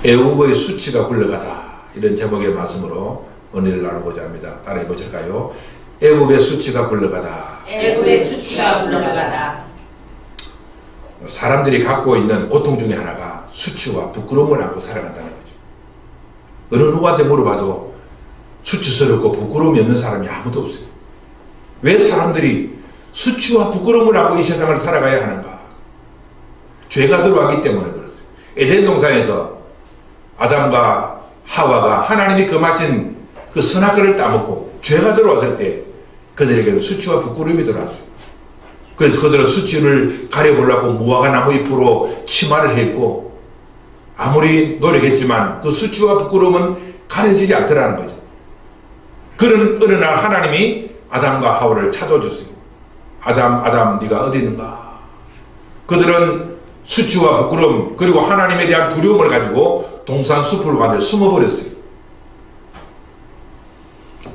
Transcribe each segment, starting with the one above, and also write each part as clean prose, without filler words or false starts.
애굽의 수치가 굴러가다, 이런 제목의 말씀으로 은혜를 나누고자 합니다. 따라해 보실까요? 애굽의 수치가 굴러가다. 애굽의 수치가 굴러가다. 사람들이 갖고 있는 고통 중에 하나가 수치와 부끄러움을 안고 살아간다는 거죠. 어느 누구한테 물어봐도 수치스럽고 부끄러움이 없는 사람이 아무도 없어요. 왜 사람들이 수치와 부끄러움을 안고 이 세상을 살아가야 하는가? 죄가 들어왔기 때문에 그렇어요. 에덴 동산에서 아담과 하와가 하나님이 거마친 그 선악과를 따먹고 죄가 들어왔을 때 그들에게는 수치와 부끄러움이 들어왔어요. 그래서 그들은 수치를 가려보려고 무화과 나무 잎으로 치마를 했고, 아무리 노력했지만 그 수치와 부끄러움은 가려지지 않더라는 거죠. 그런 어느 날 하나님이 아담과 하와를 찾아줬어요. 아담 네가 어디 있는가? 그들은 수치와 부끄러움 그리고 하나님에 대한 두려움을 가지고 동산 숲을 가운데 숨어버렸어요.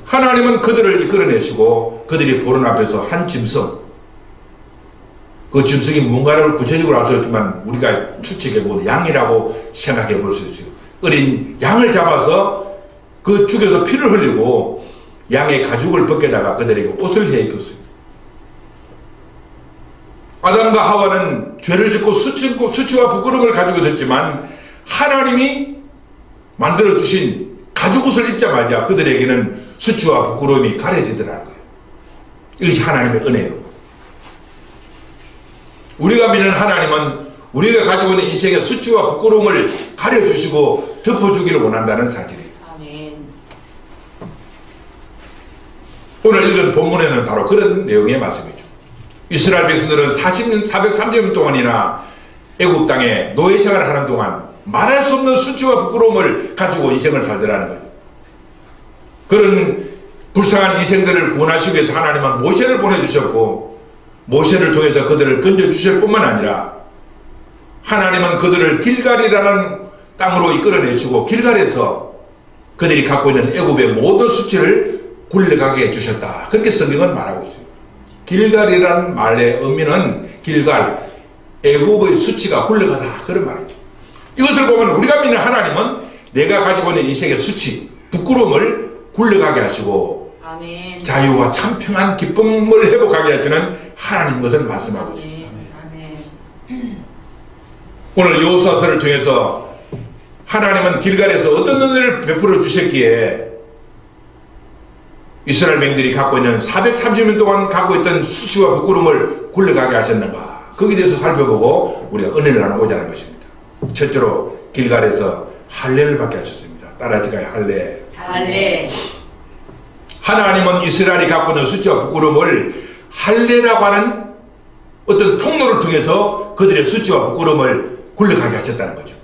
하나님은 그들을 이끌어내시고 그들이 보는 앞에서 한 짐승, 그 짐승이 뭔가를 구체적으로 알 수 없지만 우리가 추측해보면 양이라고 생각해 볼 수 있어요. 어린 양을 잡아서 그 죽여서 피를 흘리고 양의 가죽을 벗겨다가 그들에게 옷을 해 입혔어요. 아담과 하와는 죄를 짓고 수치와 부끄러움을 가지고 있었지만 하나님이 만들어주신 가죽옷을 입자마자 그들에게는 수치와 부끄러움이 가려지더라는 거예요. 이것이 하나님의 은혜예요. 우리가 믿는 하나님은 우리가 가지고 있는 인생의 수치와 부끄러움을 가려주시고 덮어주기를 원한다는 사실이에요. 아멘. 오늘 읽은 본문에는 바로 그런 내용의 말씀이죠. 이스라엘 백성들은 430년 동안이나 애굽 땅에 노예 생활을 하는 동안 말할 수 없는 수치와 부끄러움을 가지고 인생을 살더라는 거예요. 그런 불쌍한 인생들을 구원하시기 위해서 하나님은 모세를 보내주셨고, 모세를 통해서 그들을 건져주실 뿐만 아니라 하나님은 그들을 길갈이라는 땅으로 이끌어내시고 길갈에서 그들이 갖고 있는 애굽의 모든 수치를 굴러가게 해주셨다. 그렇게 성경은 말하고 있어요. 길갈이라는 말의 의미는 길갈, 애굽의 수치가 굴러가다, 그런 말이죠. 이것을 보면 우리가 믿는 하나님은 내가 가지고 있는 인생의 수치, 부끄러움을 굴러가게 하시고 아멘. 자유와 참 평안 기쁨을 회복하게 하시는 하나님 것을 말씀하고 있습니다. 아멘. 오늘 여호수아서를 통해서 하나님은 길갈에서 어떤 은혜를 베풀어 주셨기에 이스라엘 백성들이 갖고 있는 430년 동안 갖고 있던 수치와 부끄러움을 굴러가게 하셨는가, 거기에 대해서 살펴보고 우리가 은혜를 나누고자 하는 것입니다. 첫째로 길갈에서 할례를 받게 하셨습니다. 따라하실까요? 할례. 할례. 하나님은 이스라엘이 갖고 있는 수치와 부끄러움을 할례라고 하는 어떤 통로를 통해서 그들의 수치와 부끄러움을 굴러가게 하셨다는 거죠.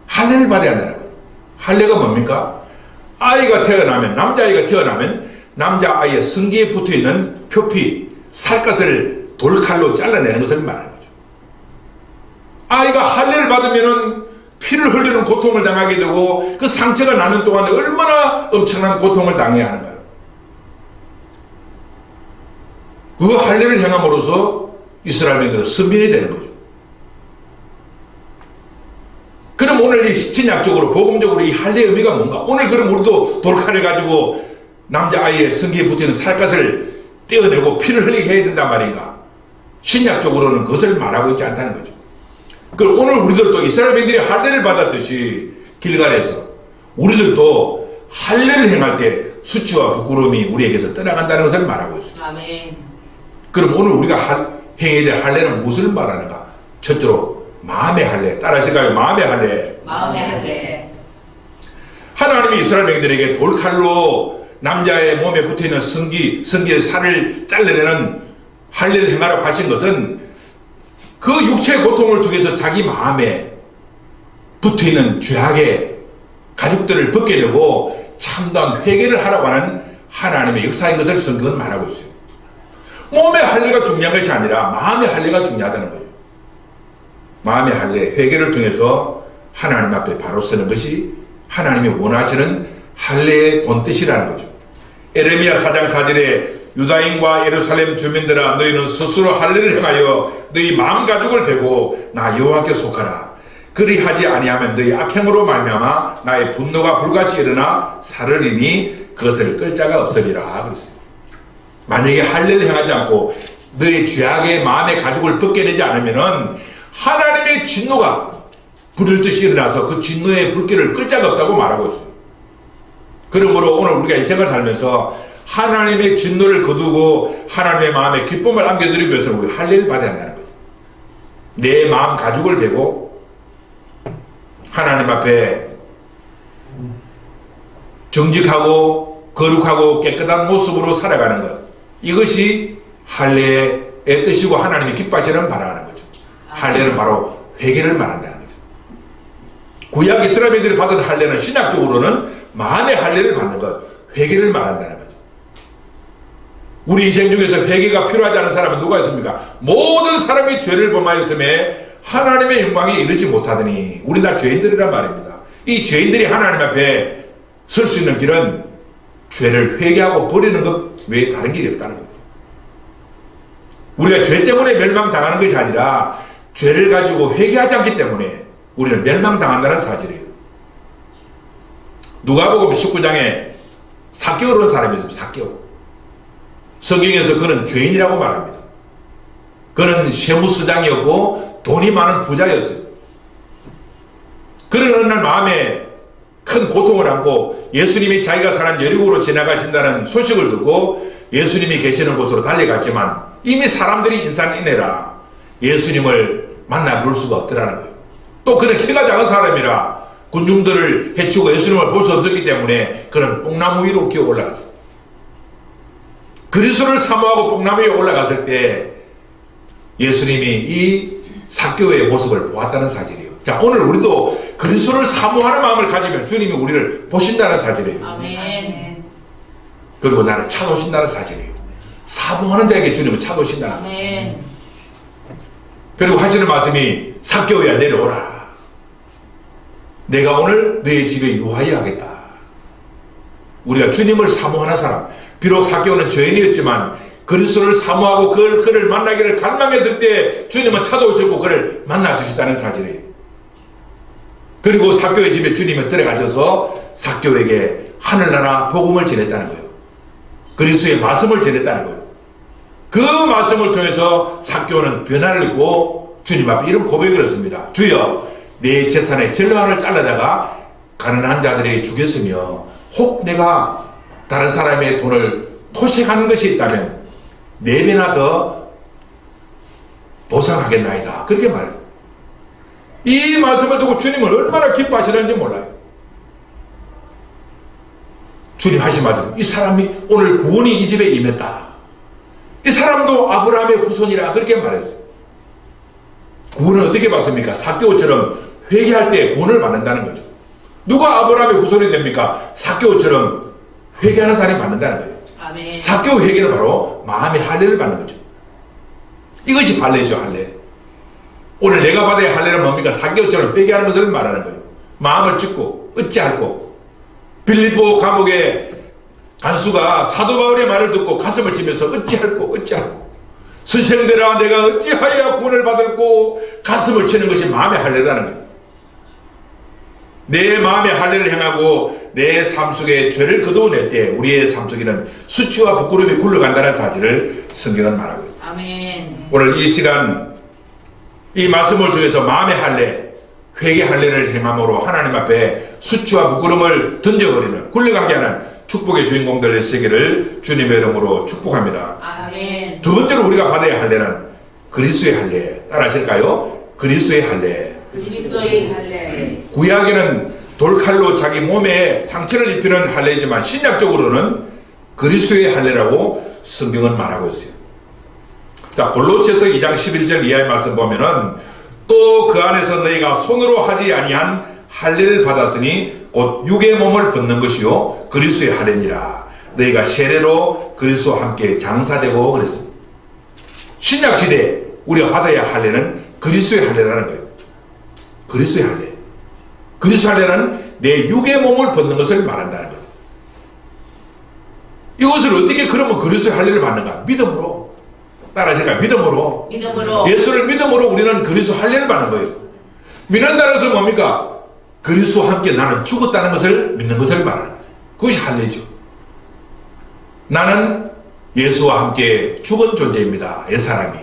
할례를 받아야 한다는 거예요. 할례가 뭡니까? 아이가 태어나면, 남자아이가 태어나면 남자아이의 성기에 붙어있는 표피, 살갗을 돌칼로 잘라내는 것을 말하는 거죠. 아이가 할례를 받으면은 피를 흘리는 고통을 당하게 되고 그 상처가 나는 동안 얼마나 엄청난 고통을 당해야 하는가요? 그 할례를 행함으로써 이스라엘 백성들은 선민이 되는 거죠. 그럼 오늘 이 신약적으로 복음적으로 이 할례의 의미가 뭔가? 오늘 그럼 우리도 돌칼을 가지고 남자아이의 성기에 붙어있는 살갗을 떼어내고 피를 흘리게 해야 된단 말인가? 신약적으로는 그것을 말하고 있지 않다는 거죠. 그럼 오늘 우리들도 이스라엘 백성들이 할례를 받았듯이 길갈에서 우리들도 할례를 행할 때 수치와 부끄러움이 우리에게서 떠나간다는 것을 말하고 있어요. 아멘. 그럼 오늘 우리가 행해야 될 할례는 무엇을 말하는가? 첫째로 마음의 할례. 따라하실까요? 마음의 할례. 마음의 할례. 하나님이 이스라엘 백성들에게 돌칼로 남자의 몸에 붙어있는 성기의 살을 잘라내는 할례를 행하라고 하신 것은 그 육체의 고통을 통해서 자기 마음에 붙어있는 죄악의 가죽들을 벗겨내고 참다운 회개를 하라고 하는 하나님의 역사인 것을 성경은 말하고 있어요. 몸의 할례가 중요한 것이 아니라 마음의 할례가 중요하다는 거예요. 마음의 할례, 회개를 통해서 하나님 앞에 바로 서는 것이 하나님이 원하시는 할례의 본뜻이라는 거죠. 에레미야 4장 4절에 유다인과 예루살렘 주민들아, 너희는 스스로 할례를 행하여 너희 마음가죽을 베고 나 여호와께 속하라. 그리하지 아니하면 너희 악행으로 말미암아 나의 분노가 불같이 일어나 사르리니 그것을 끌 자가 없으리라 그랬어요. 만약에 할례를 행하지 않고 너의 죄악의 마음의 가죽을 벗겨내지 않으면은 하나님의 진노가 불을 듯이 일어나서 그 진노의 불길을 끌 자가 없다고 말하고 있어요. 그러므로 오늘 우리가 인생을 살면서 하나님의 진노를 거두고 하나님의 마음에 기쁨을 안겨드리기 위해서 우리 할례를 받아야 한다는 거예요. 내 마음 가죽을 베고 하나님 앞에 정직하고 거룩하고 깨끗한 모습으로 살아가는 것, 이것이 할례의 뜻이고 하나님이 기뻐하시는 바라는 거죠. 할례는 바로 회개를 말한다는 거죠. 구약 이스라엘들이 받은 할례는 신약적으로는 마음의 할례를 받는 것, 회개를 말한다는 거죠. 우리 인생 중에서 회개가 필요하지 않은 사람은 누가 있습니까? 모든 사람이 죄를 범하였음에 하나님의 영광에 이르지 못하더니 우리 다 죄인들이란 말입니다. 이 죄인들이 하나님 앞에 설 수 있는 길은 죄를 회개하고 버리는 것 외에 다른 길이 없다는 거죠. 우리가 죄 때문에 멸망당하는 것이 아니라 죄를 가지고 회개하지 않기 때문에 우리는 멸망당한다는 사실이에요. 누가복음 19장에 삭개오라는 사람이 있습니다. 삭개오. 성경에서 그는 죄인이라고 말합니다. 그는 세무서장이었고 돈이 많은 부자였어요. 그는 어느 날 마음에 큰 고통을 안고 예수님이 자기가 사는 여리고로 지나가신다는 소식을 듣고 예수님이 계시는 곳으로 달려갔지만 이미 사람들이 인산인해라 예수님을 만나 볼 수가 없더라는 거예요. 또 그는 키가 작은 사람이라 군중들을 해치고 예수님을 볼 수 없었기 때문에 그는 뽕나무 위로 기어 올라갔어요. 그리스도를 사모하고 뽕나무 위에 올라갔을 때 예수님이 이 삭개오의 모습을 보았다는 사실이에요. 자, 오늘 우리도 그리스도를 사모하는 마음을 가지면 주님이 우리를 보신다는 사실이에요. 아멘. 그리고 나를 찾아오신다는 사실이에요. 사모하는 자에게 주님은 찾아오신다는 거예요. 아멘. 그리고 하시는 말씀이 삭개오야 내려오라. 내가 오늘 너의 집에 유하여 하겠다. 우리가 주님을 사모하는 사람, 비록 삭개오는 죄인이었지만 그리스도를 사모하고 그를 만나기를 갈망했을 때 주님은 찾아오시고 그를 만나주셨다는 사실이에요. 그리고 삭개오의 집에 주님은 들어가셔서 삭개오에게 하늘나라 복음을 전했다는 거예요. 그리스도의 말씀을 전했다는 거예요. 그 말씀을 통해서 삭개오는 변화를 입고 주님 앞에 이런 고백을 했습니다. 주여, 내 재산의 절반을 잘라다가 가난한 자들에게 주겠으며 혹 내가 다른 사람의 돈을 토식하는 것이 있다면 4배나 더 보상하겠나이다. 그렇게 말해요. 이 말씀을 듣고 주님은 얼마나 기뻐하시는지 몰라요. 주님 하신 말씀, 이 사람이 오늘 구원이 이 집에 임했다. 이 사람도 아브라함의 후손이라 그렇게 말했어요. 구원은 어떻게 받습니까? 삭개오처럼 회개할 때 구원을 받는다는 거죠. 누가 아브라함의 후손이 됩니까? 삭개오처럼 회개하는 사람이 받는다는 거예요. 아멘. 삭개오 회개는 바로 마음의 할례를 받는 거죠. 이것이 할례죠, 할례. 오늘 내가 받아야 할례는 뭡니까? 삭개오처럼 회개하는 것을 말하는 거예요. 마음을 찢고 어찌할꼬. 빌립보 감옥의 간수가 사도 바울의 말을 듣고 가슴을 치면서 어찌할꼬. 선생들아 내가 어찌하여 구원을 받을꼬. 가슴을 치는 것이 마음의 할례라는 거예요. 내 마음의 할례를 행하고 내 삶 속에 죄를 거두어낼 때 우리의 삶 속에는 수치와 부끄러움이 굴러간다는 사실을 성경은 말하고 있습니다. 아멘. 오늘 이 시간 이 말씀을 통해서 마음의 할례, 회개 할례를 행함으로 하나님 앞에 수치와 부끄러움을 던져버리는 굴러가게 하는 축복의 주인공들의 세계를 주님의 이름으로 축복합니다. 아멘. 두 번째로 우리가 받아야 할 할례는 그리스도의 할례. 따라하실까요? 그리스도의 할례. 그리스도의 할례. 구약에는 돌칼로 자기 몸에 상처를 입히는 할례지만 신약적으로는 그리스도의 할례라고 성경은 말하고 있어요. 자, 골로새서 2장 11절 이하의 말씀 보면은 또 그 안에서 너희가 손으로 하지 아니한 할례를 받았으니 곧 육의 몸을 벗는 것이요 그리스도의 할례니라. 너희가 세례로 그리스도와 함께 장사되고 그랬습니다. 신약 시대에 우리가 받아야 할 할례는 그리스도의 할례라는 거예요. 그리스도의 할례. 그리스도의 할례는 내 육의 몸을 벗는 것을 말한다는 거예요. 이것을 어떻게 그러면 그리스도의 할례를 받는가? 믿음으로. 따라하실까요? 믿음으로. 믿음으로. 예수를 믿음으로 우리는 그리스도 할례를 받는 거예요. 믿는다는 것은 뭡니까? 그리스도와 함께 나는 죽었다는 것을 믿는 것을 말하는 거예요. 그것이 할례죠. 나는 예수와 함께 죽은 존재입니다. 옛사람이.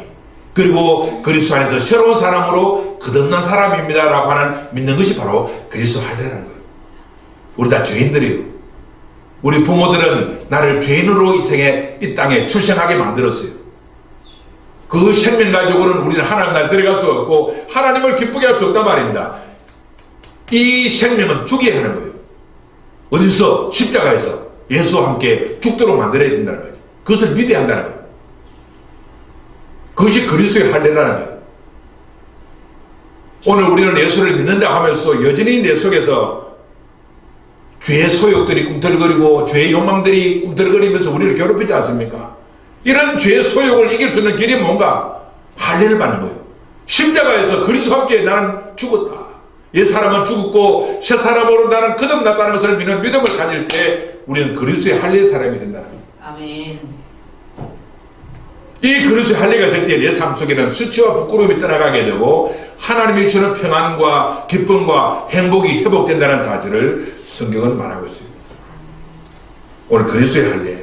그리고 그리스도 안에서 새로운 사람으로 거듭난 사람입니다. 라고 하는 믿는 것이 바로 그리스도 할례라는 거예요. 우리 다 죄인들이에요. 우리 부모들은 나를 죄인으로 이 땅에 출생하게 만들었어요. 그 생명 가지고는 우리는 하나님 나라에 들어갈 수 없고 하나님을 기쁘게 할 수 없단 말입니다. 이 생명은 죽여야 하는 거예요. 어디서? 십자가에서 예수와 함께 죽도록 만들어야 된다는 거예요. 그것을 믿어야 한다는 거예요. 그것이 그리스도의 할례라는 거예요. 오늘 우리는 예수를 믿는다 하면서 여전히 내 속에서 죄의 소욕들이 꿈틀거리고 죄의 욕망들이 꿈틀거리면서 우리를 괴롭히지 않습니까? 이런 죄의 소욕을 이길 수 있는 길이 뭔가? 할례를 받는 거예요. 십자가에서 그리스도와 함께 나는 죽었다. 옛 사람은 죽었고 새 사람으로 나는 거듭났다는 것을 믿는 믿음을 가질 때 우리는 그리스도의 할례의 사람이 된다는 거예요. 아멘. 이 그리스도의 할례가 있을 때 내 삶 속에는 수치와 부끄러움이 떠나가게 되고 하나님이 주는 평안과 기쁨과 행복이 회복된다는 사실을 성경은 말하고 있습니다. 오늘 그리스도의 할례.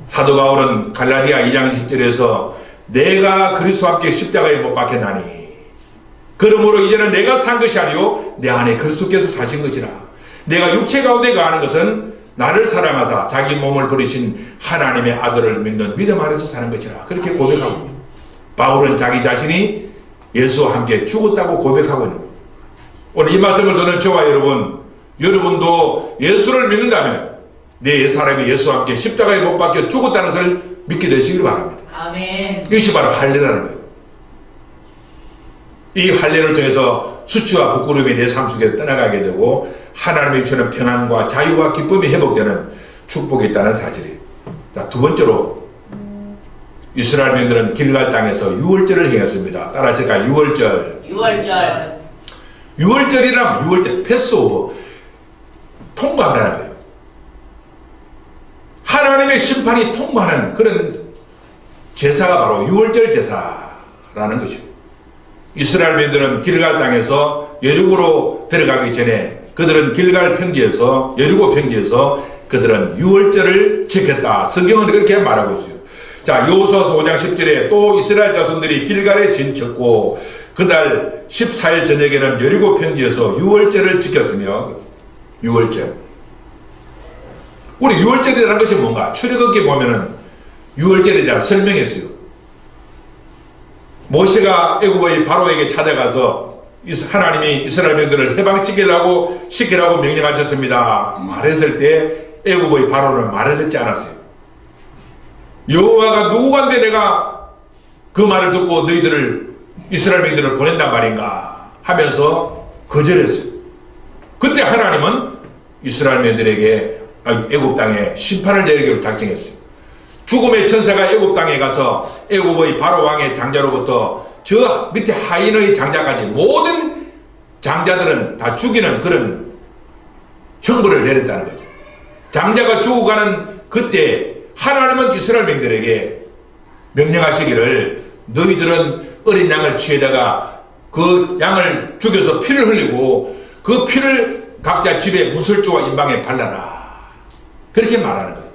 사도 바울은 갈라디아 2장 10절에서 내가 그리스도와 함께 십자가에 못 박혔나니 그러므로 이제는 내가 산 것이 아니요 내 안에 그리스도께서 사신 것이라. 내가 육체 가운데 거하는 것은 나를 사랑하사 자기 몸을 버리신 하나님의 아들을 믿는 믿음 안에서 사는 것이라. 그렇게 고백하고 있습니다. 바울은 자기 자신이 예수와 함께 죽었다고 고백하고 있는 겁니다. 오늘 이 말씀을 듣는 저와 여러분도 예수를 믿는다면 내 옛사람이 예수와 함께 십자가에 못 박혀 죽었다는 것을 믿게 되시길 바랍니다. 아멘. 이것이 바로 할례라는 거예요. 이 할례를 통해서 수치와 부끄러움이 내 삶 속에 떠나가게 되고 하나님이 주는 평안과 자유와 기쁨이 회복되는 축복이 있다는 사실이에요. 자, 두 번째로 이스라엘민들은 길갈 땅에서 유월절을 행했습니다. 따라하실까요? 유월절. 유월절이란 유월절, 패스오버, 통과한다는 거예요. 하나님의 심판이 통과하는 그런 제사가 바로 유월절 제사라는 것이죠. 이스라엘민들은 길갈 땅에서 여리고로 들어가기 전에 그들은 길갈 평지에서 여리고 평지에서 그들은 유월절을 지켰다. 성경은 그렇게 말하고 있어요. 자, 여호수아서 5장 10절에 또 이스라엘 자손들이 길갈에 진쳤고 그날 14일 저녁에는 여리고 평지에서 유월절을 지켰으며 유월절. 우리 유월절이라는 것이 뭔가? 출애굽기 보면은 유월절에 대한 설명했어요. 모세가 애굽의 바로에게 찾아가서 하나님이 이스라엘민들을 해방시키라고 명령하셨습니다. 말했을 때 애굽의 바로는 말을 듣지 않았어요. 여호와가 누구간데 내가 그 말을 듣고 너희들을 이스라엘민들을 보낸단 말인가 하면서 거절했어요. 그때 하나님은 이스라엘민들에게 애굽 땅에 심판을 내리기로 작정했어요. 죽음의 천사가 애굽 땅에 가서 애굽의 바로 왕의 장자로부터 저 밑에 하인의 장자까지 모든 장자들은 다 죽이는 그런 형벌을 내렸다는 거죠. 장자가 죽어가는 그때 하나님은 이스라엘 백성들에게 명령하시기를 너희들은 어린 양을 취해다가 그 양을 죽여서 피를 흘리고 그 피를 각자 집에 무설주와 인방에 발라라. 그렇게 말하는 거예요.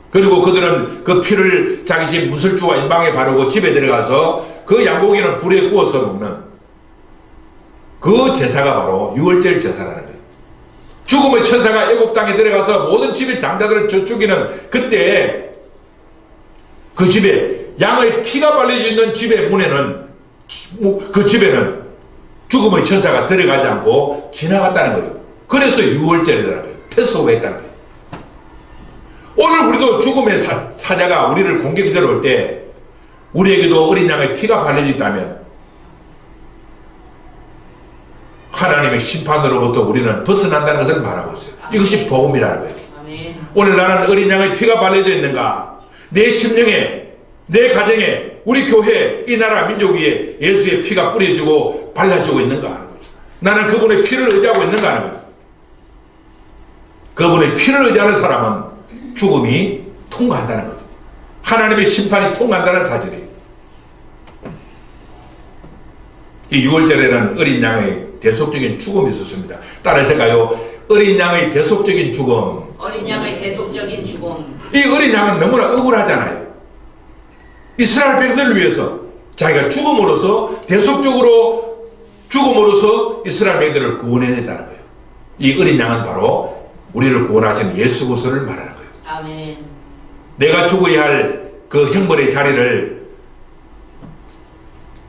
그리고 그들은 그 피를 자기 집 무설주와 인방에 바르고 집에 들어가서 그 양고기는 불에 구워서 먹는 그 제사가 바로 유월절 제사라는 거예요. 죽음의 천사가 애굽 땅에 들어가서 모든 집의 장자들을 죽이는 그때 그 집에 양의 피가 발려져 있는 집의 문에는 그 집에는 죽음의 천사가 들어가지 않고 지나갔다는 거예요. 그래서 유월절이라는 거예요. 패스오버 했다는 거예요. 오늘 우리도 죽음의 사자가 우리를 공격해 들어올 때 우리에게도 어린 양의 피가 발려져 있다면 하나님의 심판으로부터 우리는 벗어난다는 것을 말하고 있어요. 이것이 복음이라는 거예요. 아멘. 오늘 나는 어린 양의 피가 발려져 있는가? 내 심령에, 내 가정에, 우리 교회, 이 나라 민족 위에 예수의 피가 뿌려지고 발라지고 있는가 하는 거죠. 나는 그분의 피를 의지하고 있는가 하는 거죠. 그분의 피를 의지하는 사람은 죽음이 통과한다는 거죠. 하나님의 심판이 통과한다는 사실이에요. 이 유월절에는 어린 양의 대속적인 죽음이 있었습니다. 따라하실까요? 어린 양의 대속적인 죽음. 어린 양의 대속적인 죽음. 이 어린 양은 너무나 억울하잖아요. 이스라엘 백성들을 위해서 자기가 죽음으로써 대속적으로 죽음으로써 이스라엘 백성들을 구원해냈다는 거예요. 이 어린 양은 바로 우리를 구원하신 예수 그리스도를 말하는 거예요. 아멘. 내가 죽어야 할 그 형벌의 자리를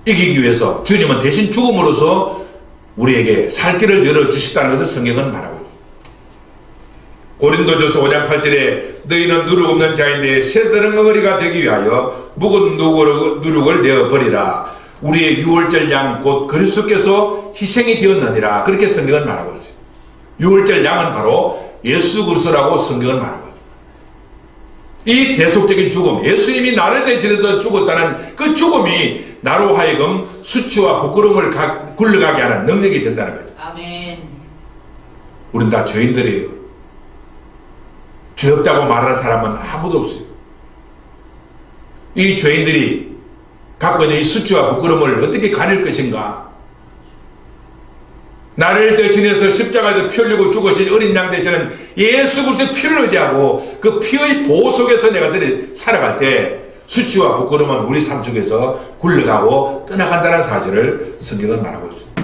이기기 위해서 주님은 대신 죽음으로써 우리에게 살 길을 열어주셨다는 것을 성경은 말하고 있습니다. 고린도전서 5장 8절에 너희는 누룩 없는 자인데 새드는 어리가 되기 위하여 묵은 누룩을 내어버리라. 우리의 유월절 양 곧 그리스도께서 희생이 되었느니라. 그렇게 성경은 말하고 있어요. 유월절 양은 바로 예수 그리스도라고 성경은 말하고 있어요. 이 대속적인 죽음, 예수님이 나를 대신해서 죽었다는 그 죽음이 나로 하여금 수치와 부끄러움을 굴러가게 하는 능력이 된다는 거죠. 아멘. 우린 다 죄인들이에요. 죄 없다고 말하는 사람은 아무도 없어요. 이 죄인들이 갖고 있는 이 수치와 부끄러움을 어떻게 가릴 것인가? 나를 대신해서 십자가에서 피 흘리고 죽으신 어린 양 대신은 예수 그리스도의 피를 의지하고 그 피의 보호 속에서 내가 살아갈 때 수치와 부끄러움은 우리 삶 속에서 굴러가고 떠나간다는 사실을 성경은 말하고 있습니다.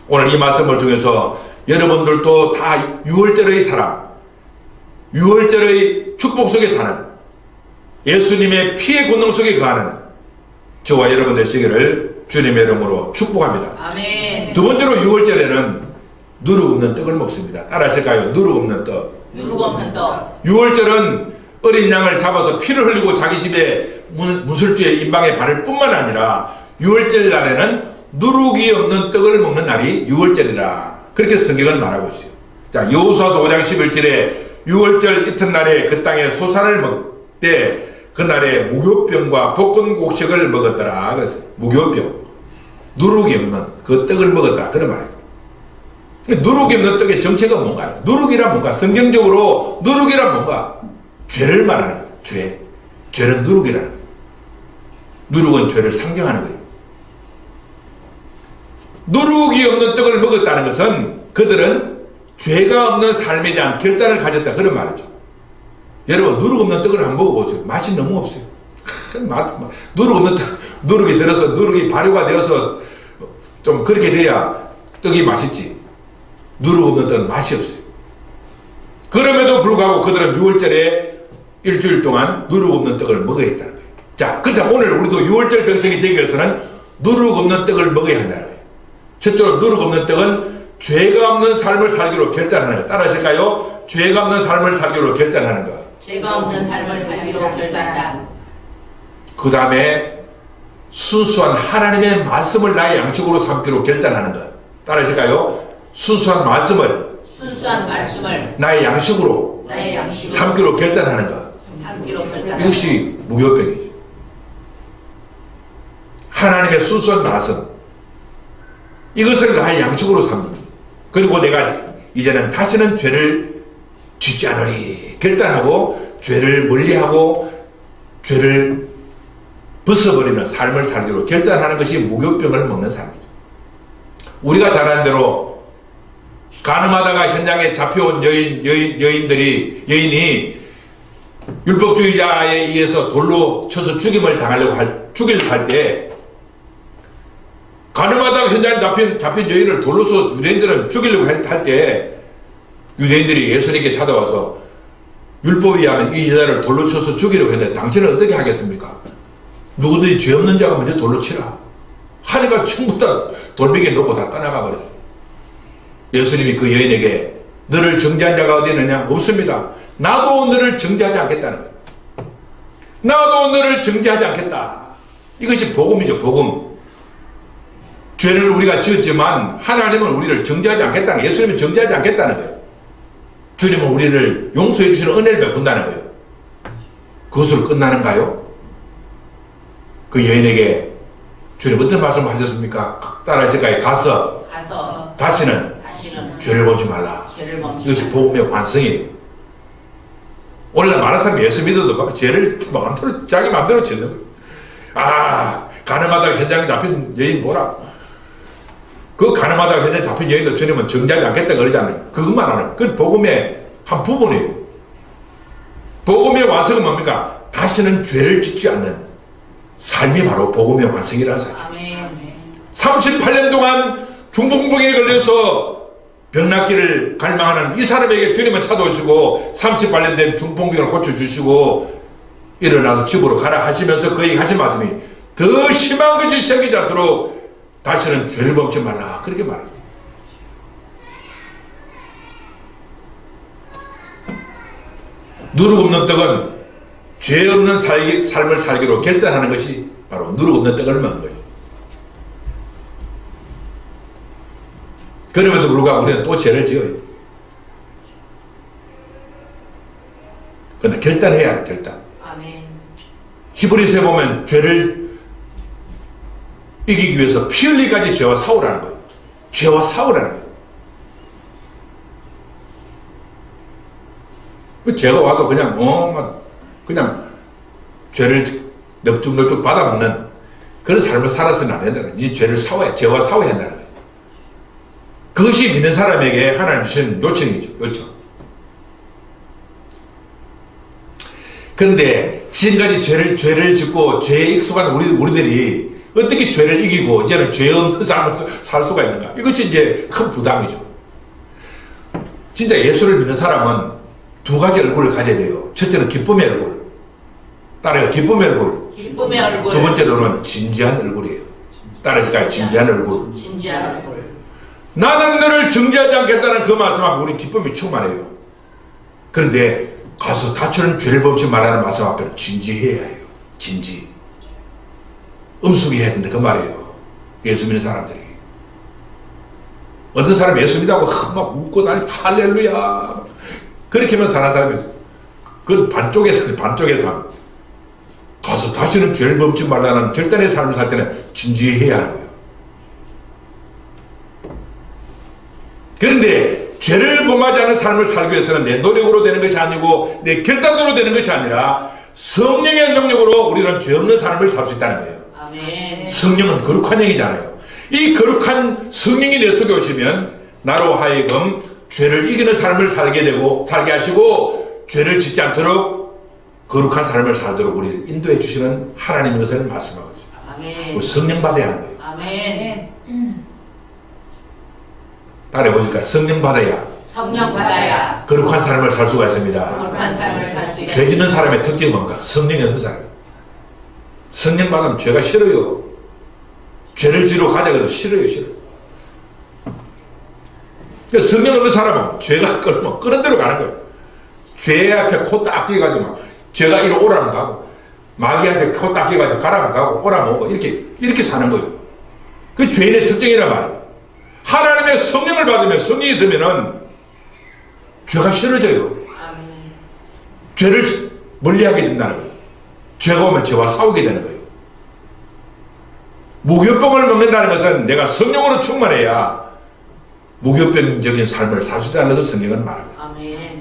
오늘 이 말씀을 통해서 여러분들도 다 유월절의 사람, 유월절의 축복 속에 사는 예수님의 피의 권능 속에 거하는 저와 여러분 되시기를 주님의 이름으로 축복합니다. 아멘. 두 번째로 유월절에는 누룩 없는 떡을 먹습니다. 따라하실까요? 누룩 없는 떡. 누룩 없는 떡. 유월절은 어린 양을 잡아서 피를 흘리고 자기 집에 문술주에 임방에 바를 뿐만 아니라 유월절 날에는 누룩이 없는 떡을 먹는 날이 유월절이라. 그렇게 성경은 말하고 있어요. 자, 여호수아서 5장 11절에 유월절 이튿날에 그 땅에 소산을 먹되 그날에 무교병과 볶은 곡식을 먹었더라. 그랬어요. 무교병. 누룩이 없는 그 떡을 먹었다. 그런 말이에요. 누룩이 없는 떡의 정체가 뭔가요? 누룩이란 뭔가? 성경적으로 누룩이란 뭔가? 죄를 말하는 거예요. 죄. 죄는 누룩이라는 거예요. 누룩은 죄를 상징하는 거예요. 누룩이 없는 떡을 먹었다는 것은 그들은 죄가 없는 삶에 대한 결단을 가졌다. 그런 말이죠. 여러분, 누룩 없는 떡을 한번 먹어보세요. 맛이 너무 없어요. 누룩 없는 떡, 누룩이 들어서, 누룩이 발효가 되어서 좀 그렇게 돼야 떡이 맛있지. 누룩 없는 떡은 맛이 없어요. 그럼에도 불구하고 그들은 6월절에 일주일 동안 누룩 없는 떡을 먹어야 했다는 거예요. 자, 그렇다면 오늘 우리도 6월절 병성이 되기 위해서는 누룩 없는 떡을 먹어야 한다는 거예요. 첫째로 누룩 없는 떡은 죄가 없는 삶을 살기로 결단하는 것. 따라하실까요? 죄가 없는 삶을 살기로 결단하는 것. 죄가 없는 삶을 살기로 결단한다. 그 다음에 순수한 하나님의 말씀을 나의 양식으로 삼기로 결단하는 것. 따라하실까요? 순수한 말씀을 나의 양식으로 삼기로 결단하는 것. 이것이 무교병이죠. 하나님의 순수한 말씀, 이것을 나의 양식으로 삼는 것. 그리고 내가 이제는 다시는 죄를 짓지 않으리 결단하고 죄를 멀리하고 죄를 벗어버리는 삶을 살기로 결단하는 것이 무교병을 먹는 삶이죠. 우리가 잘 아는 대로 가늠하다가 현장에 잡혀온 여인이 율법주의자에 의해서 돌로 쳐서 죽이려고 할 때, 가늠하다가 현장에 잡힌 여인을 돌로서 유대인들은 죽이려고 할 때, 유대인들이 예수님께 찾아와서 율법에 의하면 이 여자를 돌로 쳐서 죽이려고 했는데 당신은 어떻게 하겠습니까? 누구든지 죄 없는 자가 먼저 돌로 치라. 하니까 전부 다 돌멩이에 놓고 다 떠나가 버려요. 예수님이 그 여인에게 너를 정죄한 자가 어디 있느냐? 없습니다. 나도 너를 정죄하지 않겠다는 거예요. 나도 너를 정죄하지 않겠다. 이것이 복음이죠. 복음. 죄를 우리가 지었지만 하나님은 우리를 정죄하지 않겠다는 거예요. 예수님은 정죄하지 않겠다는 거예요. 주님은 우리를 용서해 주시는 은혜를 베푼다는 거예요. 그것으로 끝나는가요? 그 여인에게 주님 어떤 말씀을 하셨습니까? 따라하실까요? 가서 다시는 죄를 범치 말라. 이것이 복음의 완성이에요. 원래 많은 사람이 예수 믿어도 막 죄를 자기 마음대로 짓는 거예요. 가늠하다가 현장에 잡힌 여인 뭐라? 그 가늠하다가 현장에 잡힌 여인도 주님은 정죄하지 않겠다 그러잖아요. 그것만 하는, 그 복음의 한 부분이에요. 복음의 완성은 뭡니까? 다시는 죄를 짓지 않는 삶이 바로 복음의 완성이라는 사실. 아멘. 38년 동안 중풍병에 걸려서 병낫기를 갈망하는 이 사람에게 주님은 찾아오시고 38년 된 중풍병을 고쳐주시고 일어나서 집으로 가라 하시면서 그에게 하신 말씀이 더 심한 것이 생기지 않도록 다시는 죄를 범치 말라 그렇게 말합니다. 누룩 없는 떡은 죄 없는 삶을 살기로 결단하는 것이 바로 누룩 없는 떡을 먹는 거예요. 그럼에도 불구하고 우리는 또 죄를 지어요. 그러나 결단해야 해요. 결단. 아멘. 히브리서에 보면 죄를 이기기 위해서 피 흘리기까지 죄와 싸우라는 거예요. 죄와 싸우라는 거예요. 죄가 와도 그냥 죄를 넙죽넙죽 받아먹는 그런 삶을 살아서는 안 된다는 거예요. 이 죄를 싸워야, 죄와 싸워야 한다는 거예요. 그것이 믿는 사람에게 하나님 주신 요청이죠. 요청. 그런데 지금까지 죄를 짓고 죄에 익숙한 우리들이 어떻게 죄를 이기고 이제는 죄 없는 삶을 살 수가 있는가? 이것이 이제 큰 부담이죠. 진짜 예수를 믿는 사람은 두 가지 얼굴을 가져야 돼요. 첫째는 기쁨의 얼굴. 따라요. 기쁨의 얼굴. 기쁨의 얼굴. 두 번째로는 진지한 얼굴이에요. 따라서 진지한 얼굴. 진지한 얼굴. 나는 너를 정죄하지 않겠다는 그 말씀하고 우리 기쁨이 충만해요. 그런데 가서 다치는 죄를 범치 말라는 말씀 앞에는 진지해야 해요. 진지. 음숙해야 된다 그 말이에요. 예수 믿는 사람들이. 어떤 사람 예수 믿다고 막 웃고 다니고 할렐루야 그렇게 하면 사는 사람이 있어요. 그건 반쪽의 삶. 가서 다시는 죄를 범치 말라는 결단의 삶을 살 때는 진지해야 하는 거예요. 그런데 죄를 범하지 않은 삶을 살기 위해서는 내 노력으로 되는 것이 아니고 내 결단으로 되는 것이 아니라 성령의 능력으로 우리는 죄 없는 삶을 살 수 있다는 거예요. 아멘. 성령은 거룩한 영이잖아요. 이 거룩한 성령이 내 속에 오시면 나로 하여금 죄를 이기는 삶을 살게 하시고 죄를 짓지 않도록 거룩한 삶을 살도록 우리를 인도해 주시는 하나님의 것을 말씀하고 있어요. 아멘. 성령 받아야 하는 거예요. 아멘. 따라해 보실까요? 성령 받아야 성령 받아야 거룩한 삶을 살 수가 있습니다. 거룩한 삶을 살 수 있다. 죄 짓는 사람의 특징은 뭔가? 성령이 없는 사람. 성령 받으면 죄가 싫어요. 죄를 지러 가자고도 싫어요. 그러니까 성령 없는 사람은 죄가 끓으면 끓은 대로 가는 거예요. 죄 앞에 코 딱 끼가지고 막 죄가 이리 오라면 가고 마귀한테 코 딱 끼가지고 가라면 가고 오라면 오고 이렇게 사는 거예요. 그 죄인의 특징이란 말이에요. 하나님의 성령을 받으면 성령이 있으면은 죄가 싫어져요. 아멘. 죄를 멀리하게 된다는 거예요. 죄가 오면 죄와 싸우게 되는 거예요. 무교병을 먹는다는 것은 내가 성령으로 충만해야 무교병적인 삶을 살 수 있다는 것을 성경은 말합니다. 아멘.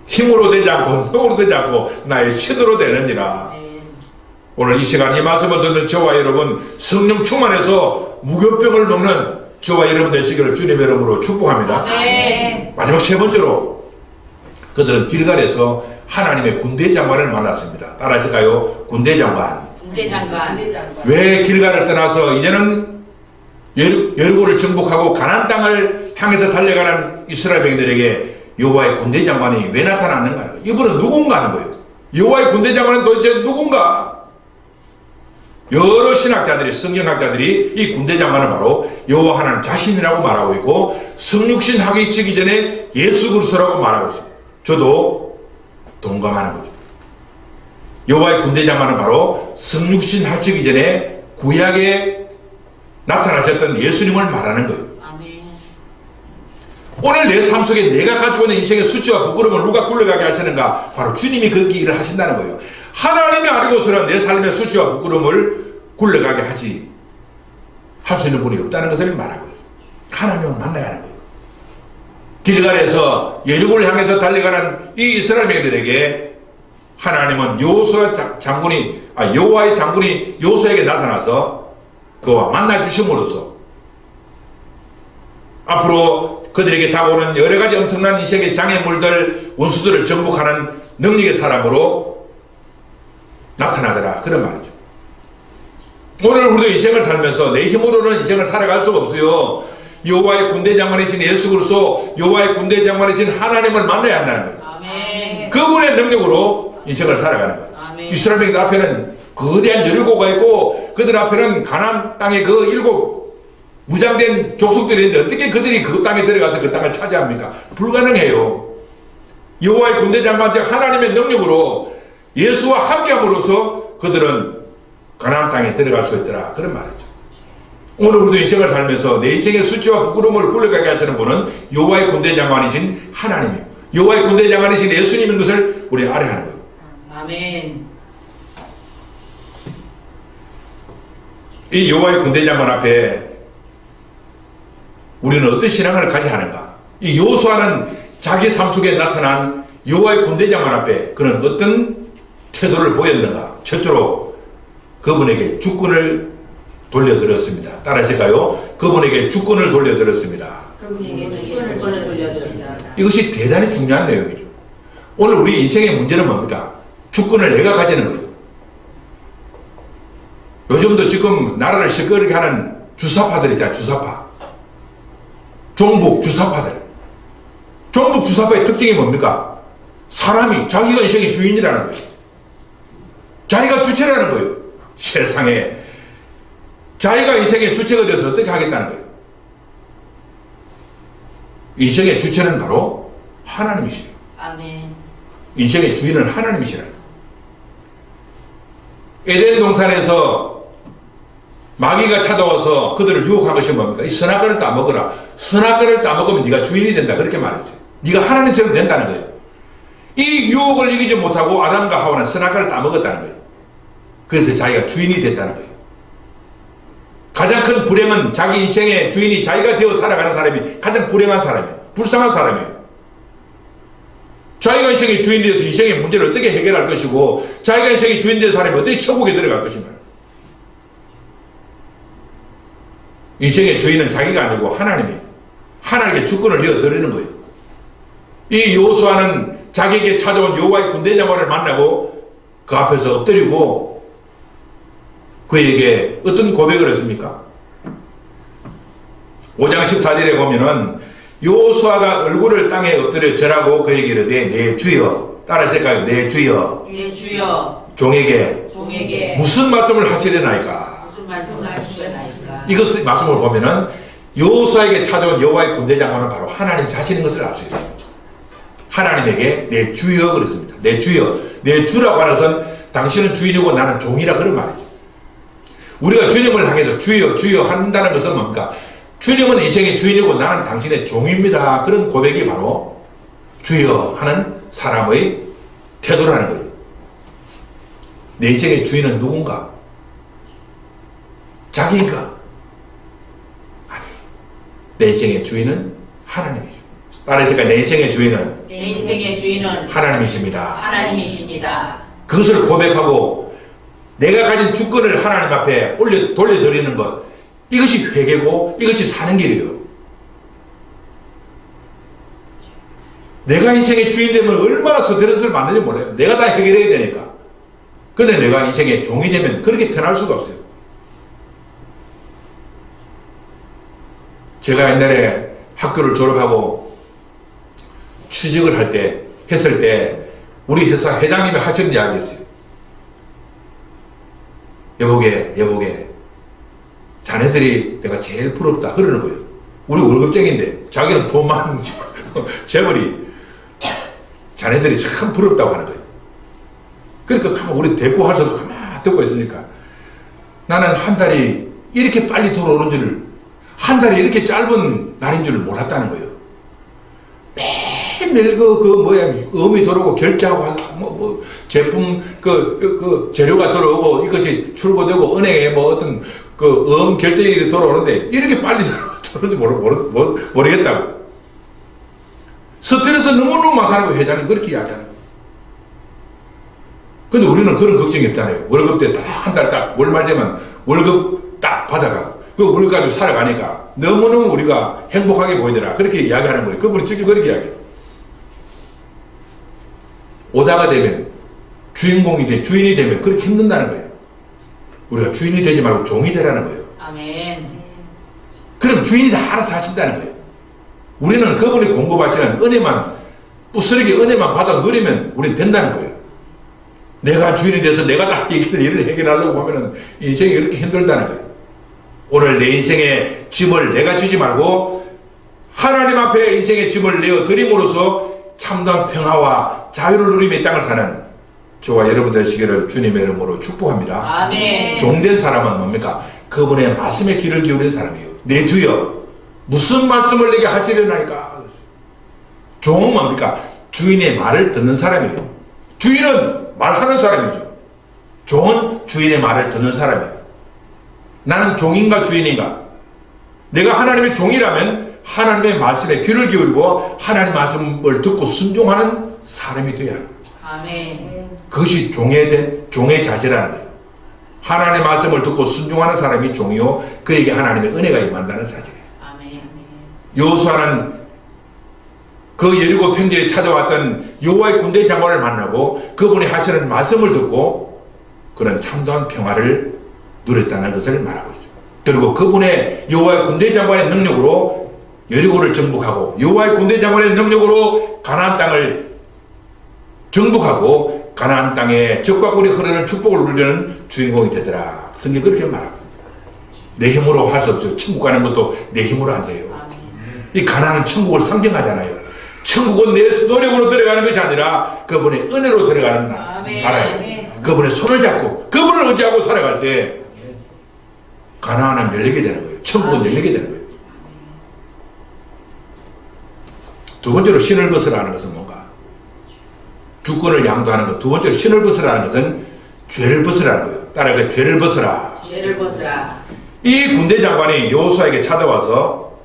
힘으로 되지 않고 능으로 되지 않고 나의 신으로 되느니라. 아멘. 오늘 이 시간 이 말씀을 듣는 저와 여러분 성령 충만해서 무교병을 먹는 저와 여러분 되시기를 주님의 이름으로 축복합니다. 아멘. 마지막 세 번째로 그들은 길갈에서 하나님의 군대 장관을 만났습니다. 따라하실까요? 군대 장관. 군대 장관. 왜 길갈을 떠나서 이제는 여리고를 정복하고 가나안 땅을 향해서 달려가는 이스라엘 백성들에게 여호와의 군대 장관이 왜 나타났는가요? 이분은 누군가 하는 거예요. 여호와의 군대 장관은 도대체 누군가? 여러 신학자들이 성경학자들이 이 군대 장관은 바로 여호와 하나님 자신이라고 말하고 있고 성육신 하기 시기 전에 예수 그리스도라고 말하고 있어요. 저도 동감하는 거죠. 여호와의 군대 장관은 바로 성육신 하시기 전에 구약에 나타나셨던 예수님을 말하는 거예요. 아멘. 오늘 내 삶 속에 내가 가지고 있는 인생의 수치와 부끄러움을 누가 굴러가게 하시는가? 바로 주님이 그 일을 하신다는 거예요. 하나님이 알고서는 내 삶의 수치와 부끄러움을 굴러가게 할 수 있는 분이 없다는 것을 말하고요. 하나님을 만나야 하는 거예요. 길갈에서 여리고를 향해서 달려가는 이 이스라엘 백성들에게 하나님은 여호와의 장군이 요수에게 나타나서 그와 만나 주심으로써 앞으로 그들에게 다가오는 여러 가지 엄청난 이세계 장애물들, 원수들을 정복하는 능력의 사람으로 나타나더라. 그런 말이죠. 오늘 우리도 인생을 살면서 내 힘으로는 인생을 살아갈 수가 없어요. 여호와의 군대 장관이신 예수 그리스도, 여호와의 군대 장관이신 하나님을 만나야 한다는 거예요. 아멘. 그분의 능력으로 인생을 살아가는 거예요. 아멘. 이스라엘 백성들 앞에는 거대한 여리고가 있고 그들 앞에는 가나안 땅의 그 7 무장된 족속들이 있는데 어떻게 그들이 그 땅에 들어가서 그 땅을 차지합니까? 불가능해요. 여호와의 군대 장관 즉 하나님의 능력으로 예수와 함께함으로써 그들은 가나안 땅에 들어갈 수 있더라. 그런 말이죠. 오늘 우리도 인생을 살면서 내 인생의 수치와 부끄러움을 불러가게 하시는 분은 여호와의 군대 장관이신 하나님이에요. 여호와의 군대 장관이신 예수님인 것을 우리 알아야 하는 거예요. 아멘. 이 여호와의 군대 장관 앞에 우리는 어떤 신앙을 가져야 하는가? 이 요수아는 자기 삶 속에 나타난 여호와의 군대 장관 앞에 그는 어떤 태도를 보였는가? 첫째로 그분에게 주권을 돌려드렸습니다. 따라하실까요? 그분에게 주권을 돌려드렸습니다. 그분에게 주권을 돌려드립니다. 이것이 대단히 중요한 내용이죠. 오늘 우리 인생의 문제는 뭡니까? 주권을 내가 가지는 거예요. 요즘도 지금 나라를 시끄럽게 하는 주사파들 있잖아요. 주사파. 종북 주사파들. 종북 주사파의 특징이 뭡니까? 사람이 자기가 인생의 주인이라는 거예요. 자기가 주체라는 거예요. 세상에 자기가 인생의 주체가 되어서 어떻게 하겠다는 거예요. 인생의 주체는 바로 하나님이시래요. 아멘. 인생의 주인은 하나님이시라요. 에덴 동산에서 마귀가 찾아와서 그들을 유혹한 것이 뭡니까? 이 선악과를 따먹어라. 선악과를 따먹으면 네가 주인이 된다. 그렇게 말했죠. 네가 하나님처럼 된다는 거예요. 이 유혹을 이기지 못하고 아담과 하와는 선악과를 따먹었다는 거예요. 그래서 자기가 주인이 됐다는 거예요. 가장 큰 불행은 자기 인생의 주인이 자기가 되어 살아가는 사람이 가장 불행한 사람이에요. 불쌍한 사람이에요. 자기가 인생의 주인이 되어서 인생의 문제를 어떻게 해결할 것이고 자기가 인생의 주인 된 사람이 어떻게 천국에 들어갈 것인가. 인생의 주인은 자기가 아니고 하나님이에요. 하나님께 주권을 이어드리는 거예요. 이 요수아는 자기에게 찾아온 여호와의 군대 장관을 만나고 그 앞에서 엎드리고 그에게 어떤 고백을 했습니까? 5장 14절에 보면은 요수아가 얼굴을 땅에 엎드려 절하고 그에게 이르되 내 주여. 따라하실까요? 내 주여. 내 주여. 종에게 무슨 말씀을 하시려나이까? 무슨 말씀을 하시려나이까? 이것의 말씀을 보면은 요수아에게 찾아온 여호와의 군대 장관은 바로 하나님 자신인 것을 알 수 있습니다. 하나님에게 내 주여 그랬습니다. 내 주여. 내 주라고 하는 것은 당신은 주인이고 나는 종이라 그런 말이죠. 우리가 주님을 향해서 주여 주여 한다는 것은 뭡니까? 주님은 인생의 주인이고 나는 당신의 종입니다. 그런 고백이 바로 주여 하는 사람의 태도라는 거예요. 내 인생의 주인은 누군가? 자기인가? 아니, 내 인생의 주인은 하나님이죠. 따라하니까 내 인생의 주인은 내 인생의 주인은 하나님이십니다. 하나님이십니다. 그것을 고백하고 내가 가진 주권을 하나님 앞에 돌려드리는 것, 이것이 회개고 이것이 사는 길이에요. 내가 인생의 주인 되면 얼마나 스트레스를 받는지 몰라요. 내가 다 해결해야 되니까. 근데 내가 인생의 종이 되면 그렇게 편할 수가 없어요. 제가 옛날에 학교를 졸업하고 취직을 했을 때 우리 회사 회장님이 하신 이야기 있어요. 여보게 자네들이 내가 제일 부럽다 그러는 거예요. 우리 월급쟁인데 자기는 돈만 재벌이 자네들이 참 부럽다고 하는 거예요. 그러니까 가만 우리 대꾸 할 때도 가만 듣고 있으니까 나는 한 달이 이렇게 빨리 돌아오는 줄, 한 달이 이렇게 짧은 날인 줄 몰랐다는 거예요. 매일 음이 들어오고 결제하고 제품 재료가 들어오고 이것이 출고되고 은행에 어떤 결제일이 들어오는데 이렇게 빨리 들어오는지 모르겠다고. 스트레스 너무너무 많다는 거예요. 회장님 그렇게 이야기하는 거예요. 근데 우리는 그런 걱정이 없잖아요. 월급 때 딱 한 달 딱 월말 되면 월급 딱 받아가. 그 우리 가지고 살아가니까 너무너무 우리가 행복하게 보이더라. 그렇게 이야기하는 거예요. 그분이 직접 그렇게 이야기해요. 오다가 되면 주인이 되면 그렇게 힘든다는 거예요. 우리가 주인이 되지 말고 종이 되라는 거예요. 아멘. 그럼 주인이 다 알아서 하신다는 거예요. 우리는 그분이 공급하시는 은혜만, 부스러기 은혜만 받아 누리면 우리는 된다는 거예요. 내가 주인이 돼서 내가 다 일을 해결하려고 하면은 인생이 이렇게 힘들다는 거예요. 오늘 내 인생의 짐을 내가 지지 말고 하나님 앞에 인생의 짐을 내어 드림으로써 참다운 평화와 자유를 누리며 이 땅을 사는 저와 여러분 되시기를 주님의 이름으로 축복합니다. 아멘. 종된 사람은 뭡니까? 그분의 말씀에 귀를 기울인 사람이에요. 내 주여 무슨 말씀을 내게 하시려나이까. 종은 뭡니까? 주인의 말을 듣는 사람이에요. 주인은 말하는 사람이죠. 종은 주인의 말을 듣는 사람이에요. 나는 종인가 주인인가? 내가 하나님의 종이라면 하나님의 말씀에 귀를 기울이고 하나님의 말씀을 듣고 순종하는 사람이 되어야 합니다. 아멘. 그것이 종의 자세라는 거예요. 하나님의 말씀을 듣고 순종하는 사람이 종이요 그에게 하나님의 은혜가 임한다는 사실이에요. 아멘. 여호수아는 그 여리고 평지에 찾아왔던 여호와의 군대 장관을 만나고 그분이 하시는 말씀을 듣고 그런 참다운 평화를 누렸다는 것을 말하고 있죠. 그리고 그분의 여호와의 군대 장관의 능력으로 여리고를 정복하고 여호와의 군대 장관의 능력으로 가나안 땅을 정복하고 가나안 땅에 적과 꿀이 흐르는 축복을 누리는 주인공이 되더라. 성경이 그렇게 말합니다. 내 힘으로 할 수 없어요. 천국 가는 것도 내 힘으로 안 돼요. 아멘. 이 가나안은 천국을 상징하잖아요. 천국은 내 노력으로 들어가는 것이 아니라 그분의 은혜로 들어가는 아멘. 나라예요. 그분의 손을 잡고 그분을 의지하고 살아갈 때 가나안은 열리게 되는 거예요. 천국은 열리게 되는 거예요. 두 번째로 신을 벗으라는 것은 뭔가? 주권을 양도하는 것. 두 번째로 신을 벗으라는 것은 죄를 벗으라는 거예요. 따라서 죄를 벗으라. 죄를 벗으라. 이 군대 장관이 여호수아에게 찾아와서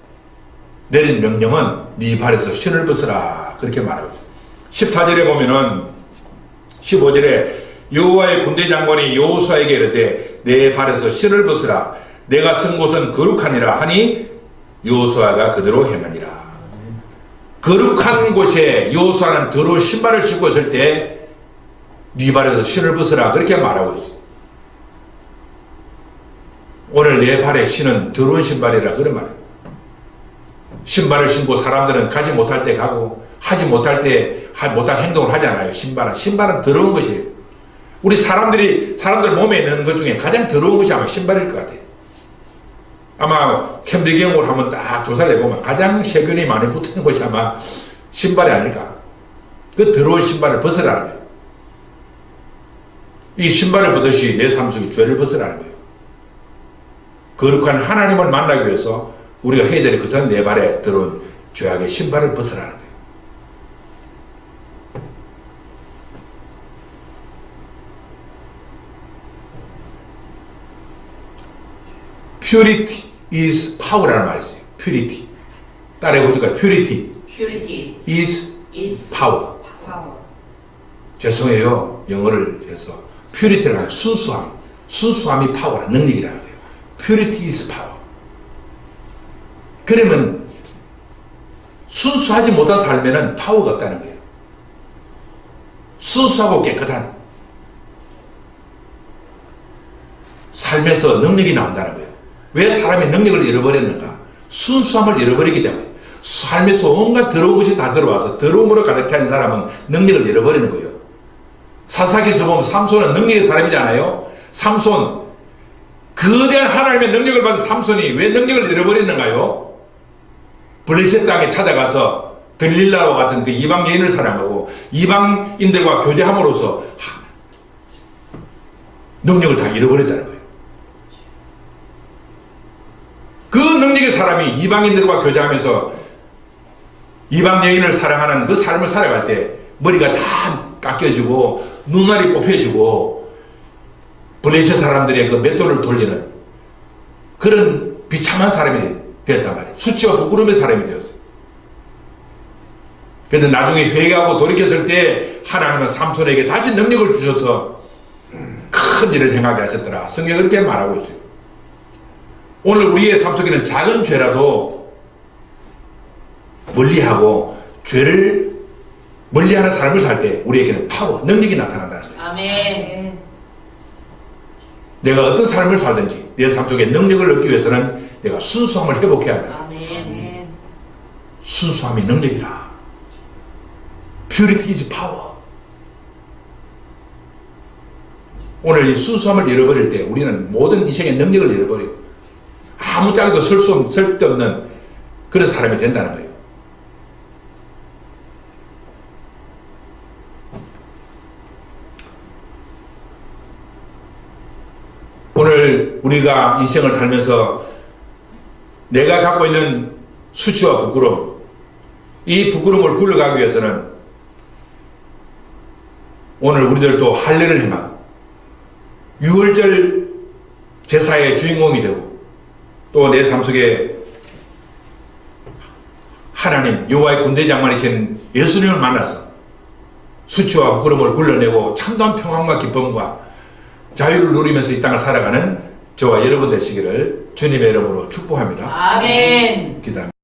내린 명령은 네 발에서 신을 벗으라 그렇게 말하고 있어요. 14절에 보면은 15절에 여호와의 군대 장관이 여호수아에게 이르되 내 발에서 신을 벗으라 내가 선 곳은 거룩하니라 하니 여호수아가 그대로 행하니라. 거룩한 곳에 여호수아는 더러운 신발을 신고 있을 때 네 발에서 신을 벗으라 그렇게 말하고 있어요. 오늘 내 발에 신은 더러운 신발이라 그런 말이에요. 신발을 신고 사람들은 가지 못할 때 가고 하지 못할 때 못할 행동을 하지 않아요. 신발은 더러운 것이에요. 우리 사람들 몸에 있는 것 중에 가장 더러운 것이 아마 신발일 것 같아요. 아마 현대경으로 한번 딱 조사를 해보면 가장 세균이 많이 붙는 것이 아마 신발이 아닐까. 그 더러운 신발을 벗으라는 거예요. 이 신발을 벗듯이 내 삶 속에 죄를 벗으라는 거예요. 거룩한 하나님을 만나기 위해서 우리가 해야 될 것은 내 발에 들어온 죄악의 신발을 벗으라는 거예요. Purity is power라는 말이 있어요. Purity. 따라해보니까 Purity Purity is is power. power. 죄송해요. 영어를 해서 Purity라는 순수함이 파워라 능력이라는 거예요. Purity is power. 그러면 순수하지 못한 삶에는 파워가 없다는 거예요. 순수하고 깨끗한 삶에서 능력이 나온다는 거예요. 왜 사람이 능력을 잃어버렸는가? 순수함을 잃어버리기 때문에. 삶에서 온갖 더러운 것이 다 들어와서 더러움으로 가득 찬 사람은 능력을 잃어버리는 거예요. 사사기에서 보면 삼손은 능력의 사람이잖아요. 삼손, 거대한 하나님의 능력을 받은 삼손이 왜 능력을 잃어버렸는가요? 블레셋 땅에 찾아가서 들릴라와 같은 그 이방 여인을 사랑하고 이방인들과 교제함으로써 능력을 다 잃어버렸다는 거예요. 그 능력의 사람이 이방인들과 교제하면서 이방 여인을 사랑하는 그 삶을 살아갈 때 머리가 다 깎여지고 눈알이 뽑혀지고 블레셋 사람들의 그 맷돌을 돌리는 그런 비참한 사람이 되었단 말이에요. 수치와 부끄러움의 사람이 되었어요. 그런데 나중에 회개하고 돌이켰을 때 하나님은 삼손에게 다시 능력을 주셔서 큰 일을 행하게 하셨더라. 성경이 그렇게 말하고 있어요. 오늘 우리의 삶 속에는 작은 죄라도 멀리하고 죄를 멀리하는 삶을 살 때 우리에게는 파워, 능력이 나타난다는 거예요. 아멘. 내가 어떤 삶을 살든지 내 삶 속에 능력을 얻기 위해서는 내가 순수함을 회복해야 한다. 아멘. 순수함이 능력이라. Purity is power. 오늘 이 순수함을 잃어버릴 때 우리는 모든 인생의 능력을 잃어버려요. 아무짝에도 쓸데없는 그런 사람이 된다는 거예요. 오늘 우리가 인생을 살면서 내가 갖고 있는 수치와 부끄러움, 이 부끄러움을 굴러가기 위해서는 오늘 우리들도 할례를 행하고 유월절 제사의 주인공이 되고 또 내 삶 속에 하나님 여호와의 군대장관이신 예수님을 만나서 수치와 부끄러움을 굴러내고 참다운 평안과 기쁨과 자유를 누리면서 이 땅을 살아가는 저와 여러분 되시기를 주님의 이름으로 축복합니다. 아멘. 기도합니다.